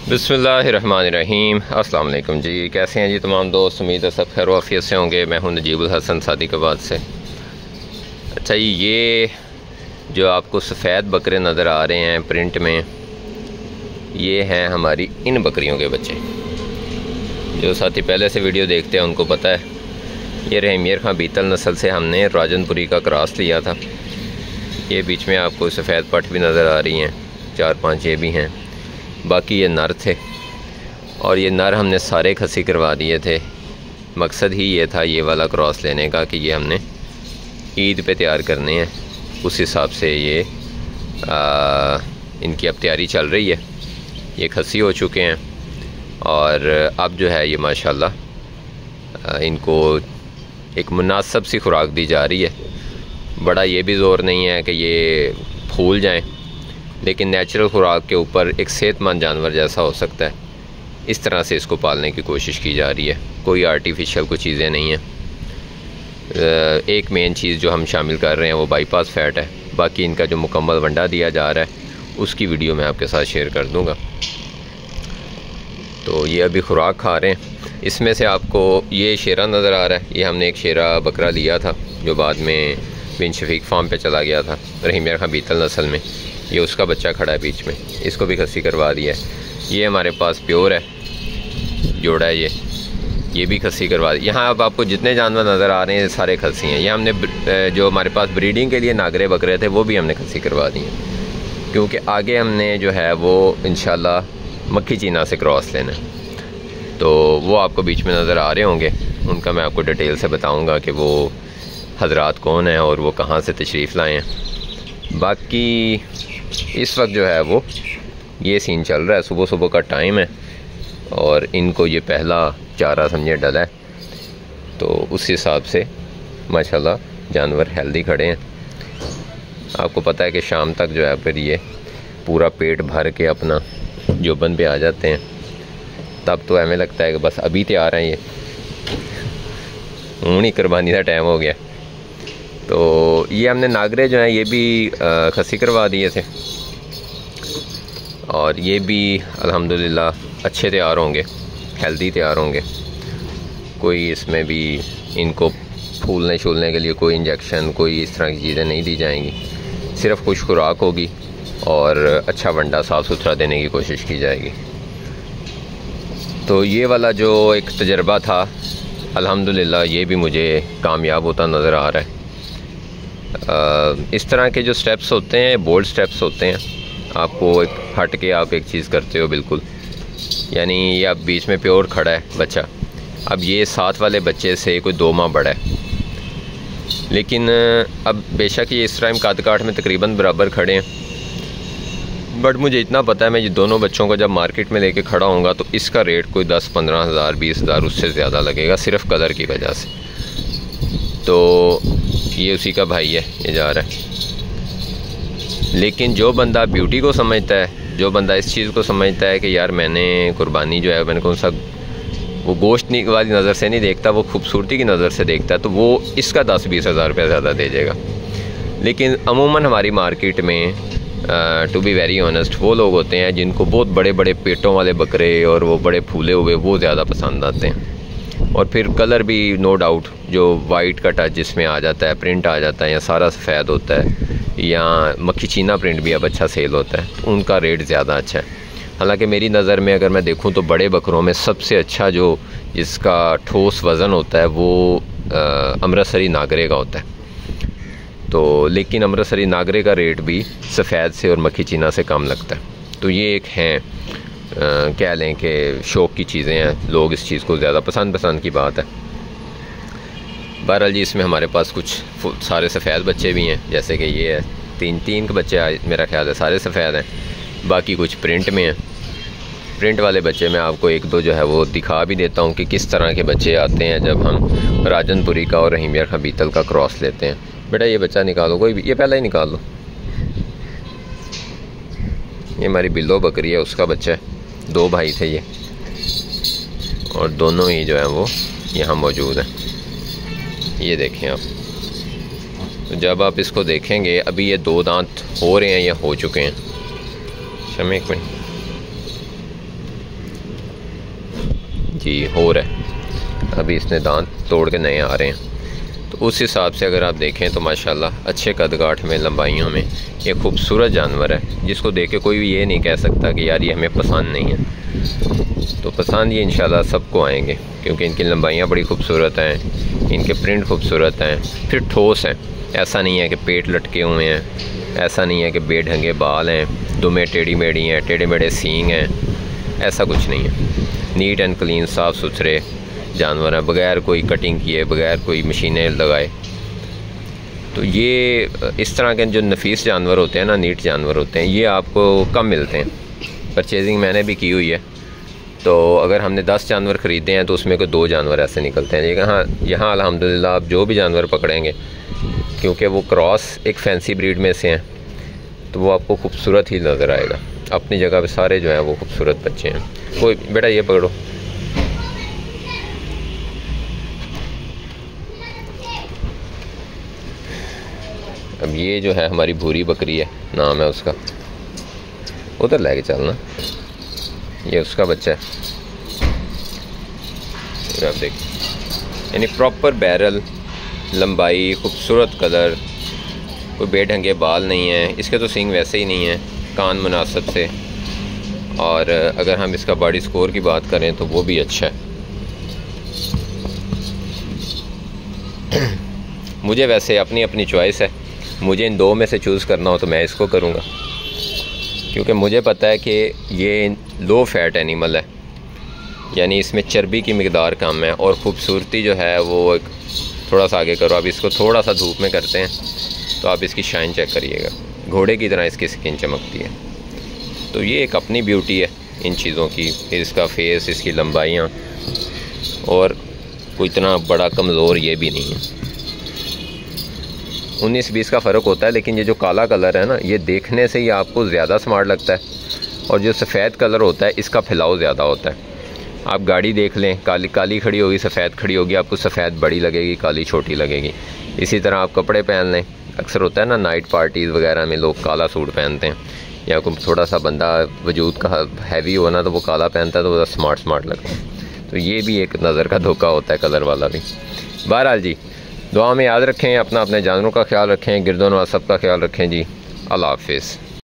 बिस्मिल्लाहिर्रहमानिर्रहीम। अस्सलाम वालेकुम जी, कैसे हैं जी तमाम दोस्त। उम्मीद है सब खैर वाफियत से होंगे। मैं हूं नजीबुल हसन सादिकाबाद से। अच्छा जी, ये जो आपको सफ़ेद बकरे नज़र आ रहे हैं प्रिंट में, ये हैं हमारी इन बकरियों के बच्चे। जो साथी पहले से वीडियो देखते हैं उनको पता है, ये रहमियर खां बीतल नस्ल से हमने राजनपुरी का क्रॉस लिया था। ये बीच में आपको सफ़ेद पट भी नज़र आ रही हैं, 4-5 ये भी हैं। बाकी ये नर थे और ये नर हमने सारे खसी करवा दिए थे। मकसद ही ये था ये वाला क्रॉस लेने का कि ये हमने ईद पे तैयार करने हैं। उस हिसाब से ये इनकी अब तैयारी चल रही है। ये खसी हो चुके हैं और अब जो है ये माशाल्लाह इनको एक मुनासिब सी खुराक दी जा रही है। बड़ा ये भी ज़ोर नहीं है कि ये फूल जाएं, लेकिन नेचुरल खुराक के ऊपर एक सेहतमंद जानवर जैसा हो सकता है, इस तरह से इसको पालने की कोशिश की जा रही है। कोई आर्टिफिशियल कोई चीज़ें नहीं हैं। एक मेन चीज़ जो हम शामिल कर रहे हैं वो बाईपास फैट है। बाकी इनका जो मुकम्मल वंडा दिया जा रहा है उसकी वीडियो मैं आपके साथ शेयर कर दूँगा। तो ये अभी खुराक खा रहे हैं। इसमें से आपको ये शेरा नज़र आ रहा है, ये हमने एक शेरा बकरा लिया था जो बाद में बिन शफीक फार्म पे चला गया था, रहमियर खां बीतल नस्ल में। ये उसका बच्चा खड़ा है बीच में, इसको भी खसी करवा दिया है। ये हमारे पास प्योर है जोड़ा है, ये भी खसी करवा दी। यहाँ अब आपको जितने जानवर नज़र आ रहे हैं सारे खसी हैं। ये हमने जो हमारे पास ब्रीडिंग के लिए नागरे बकरे थे वो भी हमने खसी करवा दिए, क्योंकि आगे हमने जो है वो इंशाल्लाह मक्खी चीना से क्रॉस लेना है। तो वो आपको बीच में नज़र आ रहे होंगे, उनका मैं आपको डिटेल से बताऊँगा कि वो हजरात कौन हैं और वो कहाँ से तशरीफ़ लाए हैं। बाकी इस वक्त जो है वो ये सीन चल रहा है, सुबह सुबह का टाइम है और इनको ये पहला चारा समझे डला है। तो उस हिसाब से माशाल्लाह जानवर हेल्दी खड़े हैं। आपको पता है कि शाम तक जो है फिर ये पूरा पेट भर के अपना जोबन पे आ जाते हैं। तब तो हमें लगता है कि बस अभी तैयार हैं, ये ऊनी कुर्बानी का टाइम हो गया। तो ये हमने नागरे जो हैं ये भी खसी करवा दिए थे और ये भी अल्हम्दुलिल्लाह अच्छे तैयार होंगे, हेल्दी तैयार होंगे। कोई इसमें भी इनको फूलने शूलने के लिए कोई इंजेक्शन कोई इस तरह की चीज़ें नहीं दी जाएंगी। सिर्फ़ खुश खुराक होगी और अच्छा वंडा साफ़ सुथरा देने की कोशिश की जाएगी। तो ये वाला जो एक तजर्बा था अल्हम्दुलिल्लाह ये भी मुझे कामयाब होता नज़र आ रहा है। इस तरह के जो स्टेप्स होते हैं बोल्ड स्टेप्स होते हैं। आपको एक हट के आप एक चीज़ करते हो बिल्कुल, यानी ये अब बीच में प्योर खड़ा है बच्चा। अब ये साथ वाले बच्चे से कोई 2 माह बड़ा है, लेकिन अब बेशक ये इस टाइम काट काट में तकरीबन बराबर खड़े हैं, बट मुझे इतना पता है मैं ये दोनों बच्चों को जब मार्केट में लेके खड़ा होऊंगा तो इसका रेट कोई 10-15 हज़ार 20 हज़ार उससे ज़्यादा लगेगा, सिर्फ कलर की वजह से। तो ये उसी का भाई है, ये जा रहा है। लेकिन जो बंदा ब्यूटी को समझता है, जो बंदा इस चीज़ को समझता है कि यार मैंने कुर्बानी जो है मैंने कौन सा वो गोश्त वाली नज़र से नहीं देखता, वो खूबसूरती की नज़र से देखता है, तो वो इसका 10-20 हज़ार रुपया ज़्यादा दे जाएगा। लेकिन अमूमन हमारी मार्केट में टू बी वेरी ऑनेस्ट वो लोग होते हैं जिनको बहुत बड़े बड़े पेटों वाले बकरे और वो बड़े फूले हुए वो ज़्यादा पसंद आते हैं। और फिर कलर भी नो डाउट जो वाइट का टच जिसमें आ जाता है, प्रिंट आ जाता है या सारा सफ़ेद होता है या मक्खी चीना प्रिंट भी अब अच्छा सेल होता है, उनका रेट ज़्यादा अच्छा है। हालांकि मेरी नज़र में अगर मैं देखूं तो बड़े बकरों में सबसे अच्छा जो जिसका ठोस वज़न होता है वो अमृतसरी नागरे का होता है। तो लेकिन अमृतसरी नागरे का रेट भी सफ़ेद से और मक्खी चीना से कम लगता है। तो ये एक हैं कह लें कि शौक़ की चीज़ें हैं, लोग इस चीज़ को ज़्यादा पसंद की बात है। बहरहाल जी इसमें हमारे पास कुछ सारे सफ़ेद बच्चे भी हैं, जैसे कि ये है तीन के बच्चे मेरा ख्याल है सारे सफ़ेद हैं। बाकी कुछ प्रिंट में हैं। प्रिंट वाले बच्चे मैं आपको 1-2 जो है वो दिखा भी देता हूँ कि किस तरह के बच्चे आते हैं जब हम राजनपुरी का और रहमियर खां बीतल का क्रॉस लेते हैं। बेटा ये बच्चा निकालो, कोई भी, ये पहले ही निकाल लो। ये हमारी बिल्लो बकरी है, उसका बच्चा है। 2 भाई थे ये और दोनों ही जो है वो यहाँ मौजूद हैं। ये देखें आप, तो जब आप इसको देखेंगे अभी ये 2 दांत हो रहे हैं या हो चुके हैं। शमे एक मिनट, जी हो रहा है, अभी इसने दांत तोड़ के नए आ रहे हैं। तो उस हिसाब से अगर आप देखें तो माशाल्लाह अच्छे कदकाठ में, लंबाइयों में ये खूबसूरत जानवर है, जिसको देख के कोई भी ये नहीं कह सकता कि यार ये हमें पसंद नहीं है। तो पसंद ये इंशाल्लाह सबको आएंगे, क्योंकि इनकी लंबाइयाँ बड़ी खूबसूरत हैं, इनके प्रिंट खूबसूरत हैं, फिर ठोस हैं। ऐसा नहीं है कि पेट लटके हुए हैं, ऐसा नहीं है कि बेढंगे बाल हैं, दुमें टेढ़ी मेढ़ी हैं, टेढ़े मेढ़े सींग हैं, ऐसा कुछ नहीं है। नीट एंड क्लीन, साफ़ सुथरे जानवर हैं, बग़ैर कोई कटिंग किए, बग़ैर कोई मशीनें लगाए। तो ये इस तरह के जो नफीस जानवर होते हैं ना, नीट जानवर होते हैं, ये आपको कम मिलते हैं। परचेजिंग मैंने भी की हुई है, तो अगर हमने 10 जानवर ख़रीदे हैं तो उसमें कोई 2 जानवर ऐसे निकलते हैं। लेकिन यहाँ अल्हम्दुलिल्लाह आप जो भी जानवर पकड़ेंगे, क्योंकि वो क्रॉस एक फैंसी ब्रीड में से हैं, तो वो आपको खूबसूरत ही नज़र आएगा। अपनी जगह पे सारे जो हैं वो खूबसूरत बच्चे हैं। कोई बेटा ये पकड़ो, अब ये जो है हमारी भूरी बकरी है, नाम है उसका, उधर लेके चलना, ये उसका बच्चा है। आप देखिए, यानी प्रॉपर बैरल, लंबाई, खूबसूरत कलर, कोई बेढंगे बाल नहीं है। इसके तो सींग वैसे ही नहीं है, कान मुनासिब से। और अगर हम इसका बॉडी स्कोर की बात करें तो वो भी अच्छा है। मुझे वैसे अपनी अपनी चॉइस है, मुझे इन 2 में से चूज़ करना हो तो मैं इसको करूँगा, क्योंकि मुझे पता है कि ये लो फैट एनिमल है, यानी इसमें चर्बी की मिकदार कम है, और ख़ूबसूरती जो है वो एक थोड़ा सा आगे करो। अब इसको थोड़ा सा धूप में करते हैं तो आप इसकी शाइन चेक करिएगा, घोड़े की तरह इसकी स्किन चमकती है। तो ये एक अपनी ब्यूटी है इन चीज़ों की, इसका फेस, इसकी लंबाइयाँ, और कोई इतना बड़ा कमज़ोर ये भी नहीं है। 19-20 का फ़र्क होता है, लेकिन ये जो काला कलर है ना, ये देखने से ही आपको ज़्यादा स्मार्ट लगता है, और जो सफ़ेद कलर होता है इसका फैलाव ज़्यादा होता है। आप गाड़ी देख लें, काली काली खड़ी होगी, सफ़ेद खड़ी होगी, आपको सफ़ेद बड़ी लगेगी, काली छोटी लगेगी। इसी तरह आप कपड़े पहन लें, अक्सर होता है ना नाइट पार्टीज़ वगैरह में लोग काला सूट पहनते हैं, या कोई थोड़ा सा बंदा वजूद का हैवी हो ना तो वो काला पहनता है तो वो स्मार्ट लगता है। तो ये भी एक नज़र का धोखा होता है कलर वाला भी। बहरहाल जी, दुआ में याद रखें, अपने जानवरों का ख्याल रखें, गिरदोनवाज सब का ख्याल रखें जी। अल्लाह हाफ़िज़।